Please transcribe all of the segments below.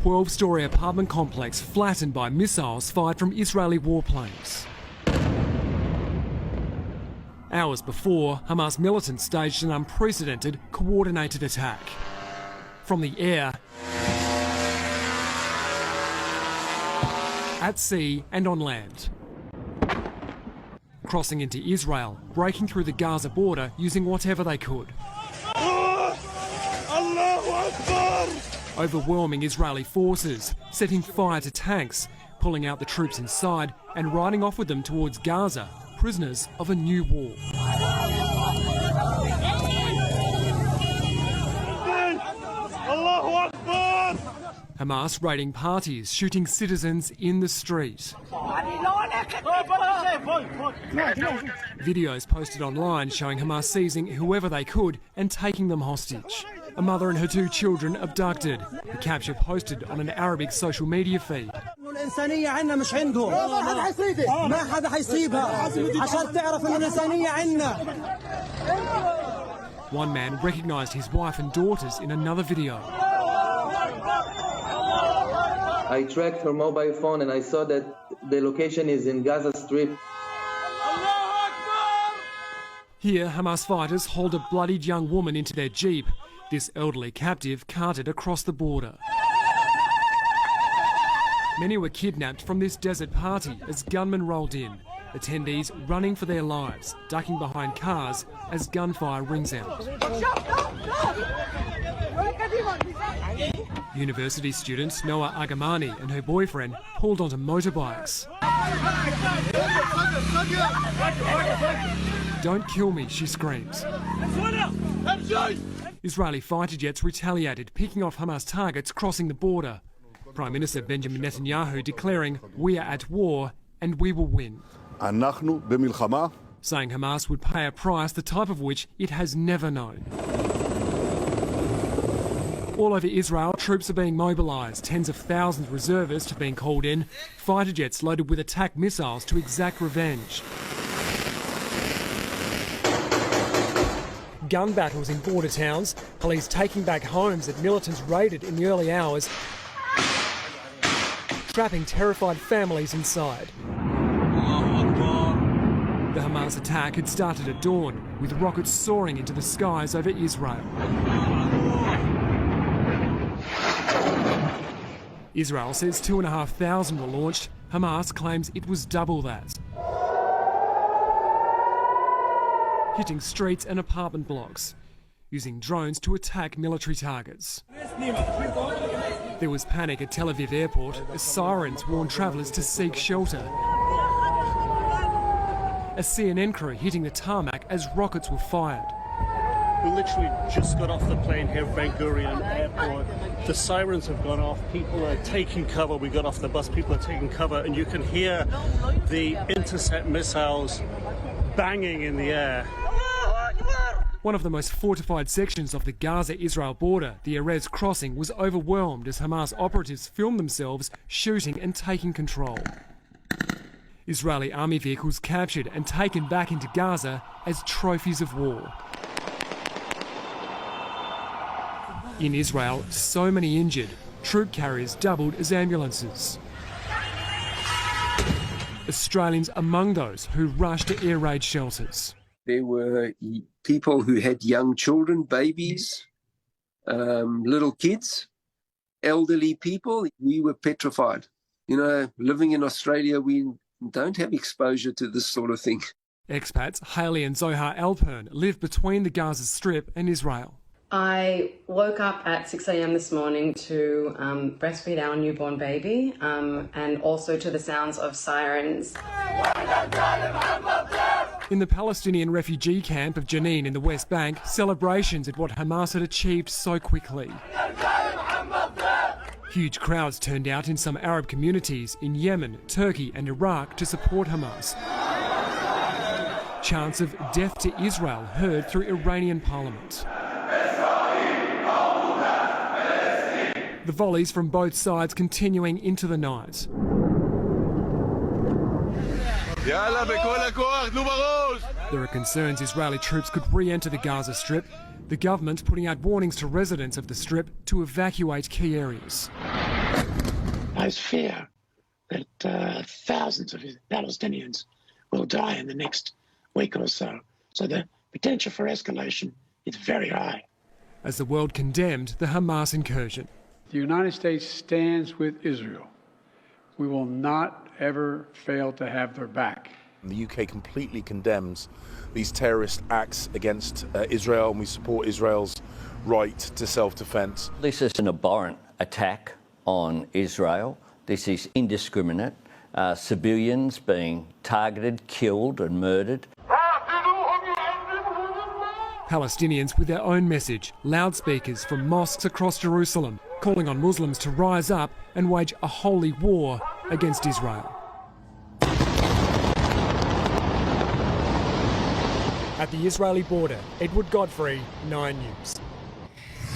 12-storey apartment complex flattened by missiles fired from Israeli warplanes. Hours before, Hamas militants staged an unprecedented, coordinated attack. From the air, at sea and on land. Crossing into Israel, breaking through the Gaza border using whatever they could. Overwhelming Israeli forces, setting fire to tanks, pulling out the troops inside and riding off with them towards Gaza, prisoners of a new war. Hamas raiding parties, shooting citizens in the street. Videos posted online showing Hamas seizing whoever they could and taking them hostage. A mother and her 2 children abducted. The capture posted on an Arabic social media feed. One man recognised his wife and daughters in another video. I tracked her mobile phone and I saw that the location is in Gaza Strip. Here, Hamas fighters hauled a bloodied young woman into their jeep. This elderly captive carted across the border. Many were kidnapped from this desert party as gunmen rolled in, attendees running for their lives, ducking behind cars as gunfire rings out. University student Noah Agamani and her boyfriend pulled onto motorbikes. "Don't kill me," she screams. Israeli fighter jets retaliated, picking off Hamas targets crossing the border. Prime Minister Benjamin Netanyahu declaring, "We are at war and we will win." Saying Hamas would pay a price the type of which it has never known. All over Israel, troops are being mobilised. Tens of thousands of reservists have been called in. Fighter jets loaded with attack missiles to exact revenge. Gun battles in border towns. Police taking back homes that militants raided in the early hours, trapping terrified families inside. The Hamas attack had started at dawn, with rockets soaring into the skies over Israel. Israel says 2,500 were launched. Hamas claims it was double that. Hitting streets and apartment blocks, using drones to attack military targets. There was panic at Tel Aviv airport as sirens warned travellers to seek shelter. A CNN crew hitting the tarmac as rockets were fired. We literally just got off the plane here at Ben Gurion Airport. The sirens have gone off. People are taking cover. We got off the bus. People are taking cover. And you can hear the intercept missiles banging in the air. One of the most fortified sections of the Gaza-Israel border, the Erez crossing, was overwhelmed as Hamas operatives filmed themselves shooting and taking control. Israeli army vehicles captured and taken back into Gaza as trophies of war. In Israel, so many injured, troop carriers doubled as ambulances. Australians among those who rushed to air raid shelters. There were people who had young children, babies, little kids, elderly people. We were petrified. You know, living in Australia, we don't have exposure to this sort of thing. Expats Hayley and Zohar Alpern live between the Gaza Strip and Israel. I woke up at 6 a.m. this morning to breastfeed our newborn baby and also to the sounds of sirens. In the Palestinian refugee camp of Jenin in the West Bank, celebrations at what Hamas had achieved so quickly. Huge crowds turned out in some Arab communities in Yemen, Turkey and Iraq to support Hamas. Chants of death to Israel heard through Iranian parliament. The volleys from both sides continuing into the night. There are concerns Israeli troops could re-enter the Gaza Strip. The government putting out warnings to residents of the Strip to evacuate key areas. I fear that thousands of Palestinians will die in the next week or so. So the potential for escalation is very high. As the world condemned the Hamas incursion. The United States stands with Israel. We will not ever fail to have their back. The UK completely condemns these terrorist acts against Israel, and we support Israel's right to self-defence. This is an abhorrent attack on Israel. This is indiscriminate. Civilians being targeted, killed and murdered. Palestinians with their own message, loudspeakers from mosques across Jerusalem, calling on Muslims to rise up and wage a holy war against Israel. At the Israeli border, Edward Godfrey, 9 News.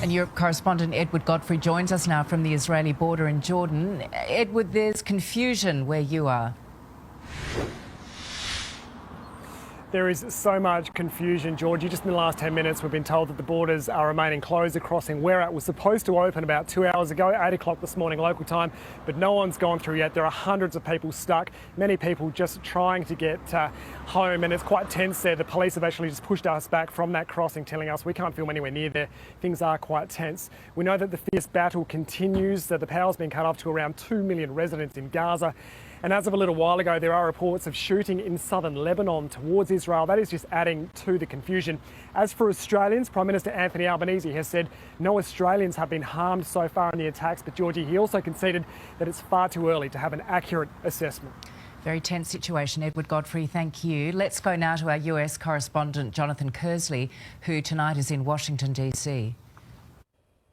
And Europe correspondent Edward Godfrey joins us now from the Israeli border in Jordan. Edward, there's confusion where you are. There is so much confusion, Georgie. Just in the last 10 minutes, we've been told that the borders are remaining closed. The crossing we're at was supposed to open about 2 hours ago, 8 o'clock this morning local time, but no one's gone through yet. There are hundreds of people stuck, many people just trying to get home, and it's quite tense there. The police have actually just pushed us back from that crossing, telling us we can't film anywhere near there. Things are quite tense. We know that the fierce battle continues, that the power's been cut off to around 2 million residents in Gaza. And as of a little while ago, there are reports of shooting in southern Lebanon towards Israel. That is just adding to the confusion. As for Australians, Prime Minister Anthony Albanese has said no Australians have been harmed so far in the attacks, but Georgie, he also conceded that it's far too early to have an accurate assessment. Very tense situation, Edward Godfrey, thank you. Let's go now to our US correspondent, Jonathan Kersley, who tonight is in Washington, DC.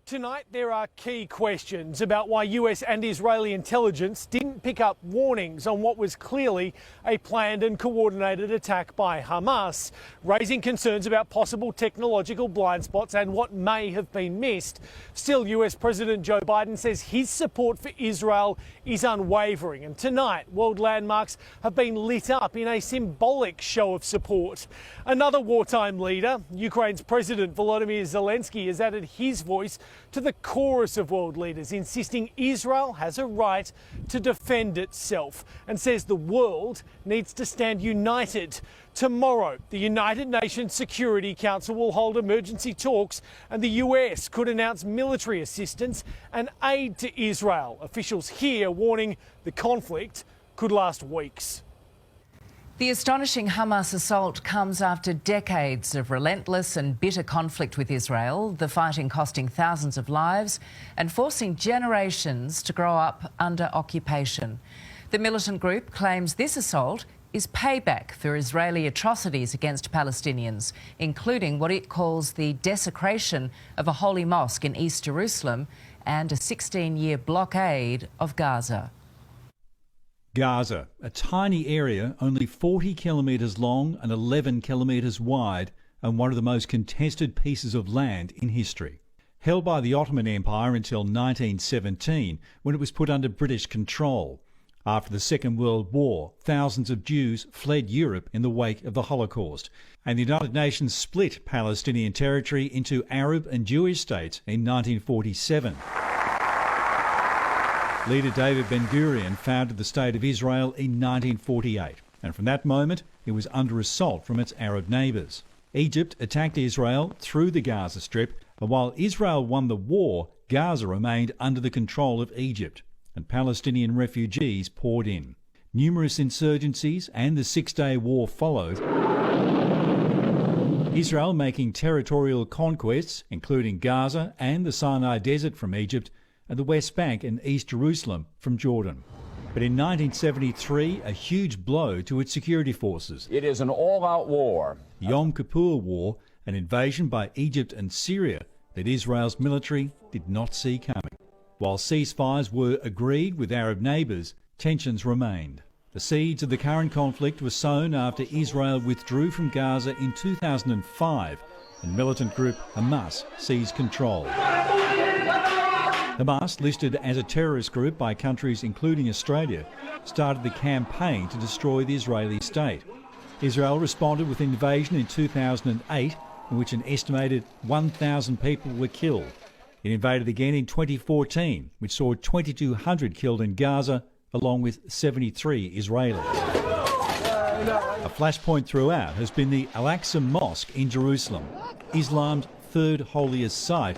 Tonight there are key questions about why US and Israeli intelligence didn't pick up warnings on what was clearly a planned and coordinated attack by Hamas, raising concerns about possible technological blind spots and what may have been missed. Still, US President Joe Biden says his support for Israel is unwavering, and tonight world landmarks have been lit up in a symbolic show of support. Another wartime leader, Ukraine's President Volodymyr Zelensky, has added his voice to the chorus of world leaders, insisting Israel has a right to defend itself, and says the world needs to stand united. Tomorrow, the United Nations Security Council will hold emergency talks, and the US could announce military assistance and aid to Israel. Officials here warning the conflict could last weeks. The astonishing Hamas assault comes after decades of relentless and bitter conflict with Israel, the fighting costing thousands of lives and forcing generations to grow up under occupation. The militant group claims this assault is payback for Israeli atrocities against Palestinians, including what it calls the desecration of a holy mosque in East Jerusalem and a 16-year blockade of Gaza. Gaza, a tiny area only 40 kilometres long and 11 kilometres wide, and one of the most contested pieces of land in history. Held by the Ottoman Empire until 1917, when it was put under British control. After the Second World War, thousands of Jews fled Europe in the wake of the Holocaust, and the United Nations split Palestinian territory into Arab and Jewish states in 1947. Leader David Ben-Gurion founded the State of Israel in 1948, and from that moment it was under assault from its Arab neighbours. Egypt attacked Israel through the Gaza Strip, and while Israel won the war, Gaza remained under the control of Egypt, and Palestinian refugees poured in. Numerous insurgencies and the Six-Day War followed, Israel making territorial conquests, including Gaza and the Sinai Desert from Egypt, and the West Bank and East Jerusalem from Jordan. But in 1973, a huge blow to its security forces. It is an all-out war. Yom Kippur War, an invasion by Egypt and Syria that Israel's military did not see coming. While ceasefires were agreed with Arab neighbours, tensions remained. The seeds of the current conflict were sown after Israel withdrew from Gaza in 2005 and militant group Hamas seized control. Hamas, listed as a terrorist group by countries including Australia, started the campaign to destroy the Israeli state. Israel responded with an invasion in 2008 in which an estimated 1,000 people were killed. It invaded again in 2014, which saw 2,200 killed in Gaza, along with 73 Israelis. A flashpoint throughout has been the Al-Aqsa Mosque in Jerusalem, Islam's third holiest site,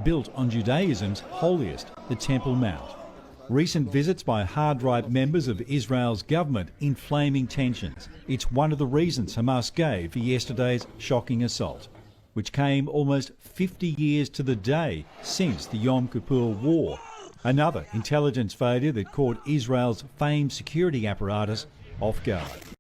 built on Judaism's holiest, the Temple Mount. Recent visits by hard-right members of Israel's government inflaming tensions. It's one of the reasons Hamas gave for yesterday's shocking assault, which came almost 50 years to the day since the Yom Kippur War. Another intelligence failure that caught Israel's famed security apparatus off guard.